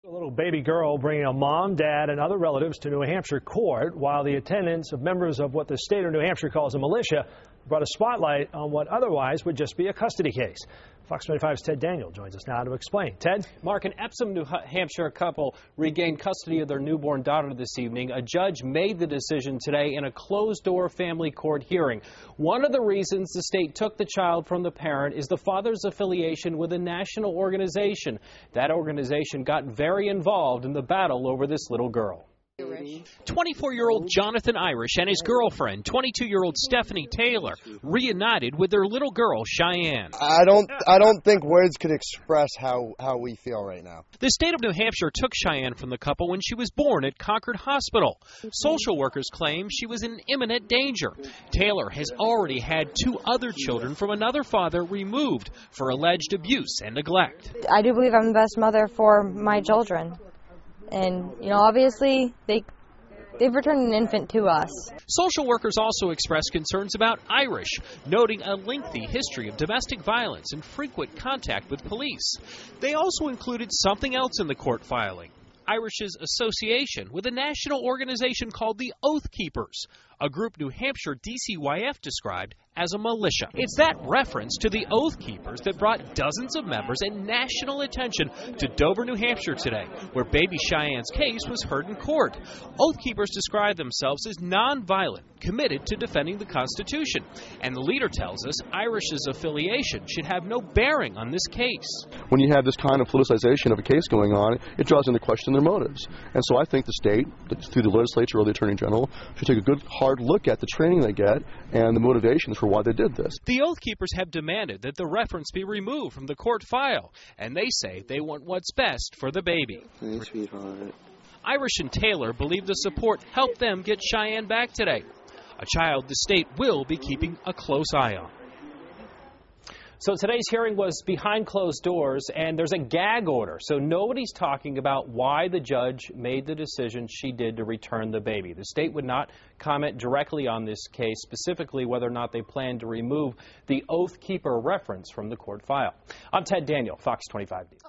A little baby girl bringing a mom, dad, and other relatives to New Hampshire court, while the attendance of members of what the state of New Hampshire calls a militia brought a spotlight on what otherwise would just be a custody case. Fox 25's Ted Daniel joins us now to explain. Ted? Mark, an Epsom, New Hampshire couple regained custody of their newborn daughter this evening. A judge made the decision today in a closed-door family court hearing. One of the reasons the state took the child from the parent is the father's affiliation with a national organization. That organization got very involved in the battle over this little girl. 24-year-old Jonathan Irish and his girlfriend, 22-year-old Stephanie Taylor, reunited with their little girl, Cheyenne. I don't think words could express how we feel right now. The state of New Hampshire took Cheyenne from the couple when she was born at Concord Hospital. Social workers claim she was in imminent danger. Taylor has already had 2 other children from another father removed for alleged abuse and neglect. I do believe I'm the best mother for my children. And, obviously, they've returned an infant to us. Social workers also expressed concerns about Irish, noting a lengthy history of domestic violence and frequent contact with police. They also included something else in the court filing: Irish's association with a national organization called the Oath Keepers, a group New Hampshire DCYF described as a militia. It's that reference to the Oath Keepers that brought dozens of members and national attention to Dover, New Hampshire today, where baby Cheyenne's case was heard in court. Oath Keepers describe themselves as nonviolent, committed to defending the Constitution. And the leader tells us Irish's affiliation should have no bearing on this case. When you have this kind of politicization of a case going on, it draws into question their motives. And so I think the state, through the legislature or the Attorney General, should take a good, hard look at the training they get and the motivations for why they did this. The Oath Keepers have demanded that the reference be removed from the court file, and they say they want what's best for the baby. Hey, sweetheart. Irish and Taylor believe the support helped them get Cheyenne back today, a child the state will be keeping a close eye on. So today's hearing was behind closed doors, and there's a gag order. So nobody's talking about why the judge made the decision she did to return the baby. The state would not comment directly on this case, specifically whether or not they plan to remove the Oath Keeper reference from the court file. I'm Ted Daniel, Fox 25 News.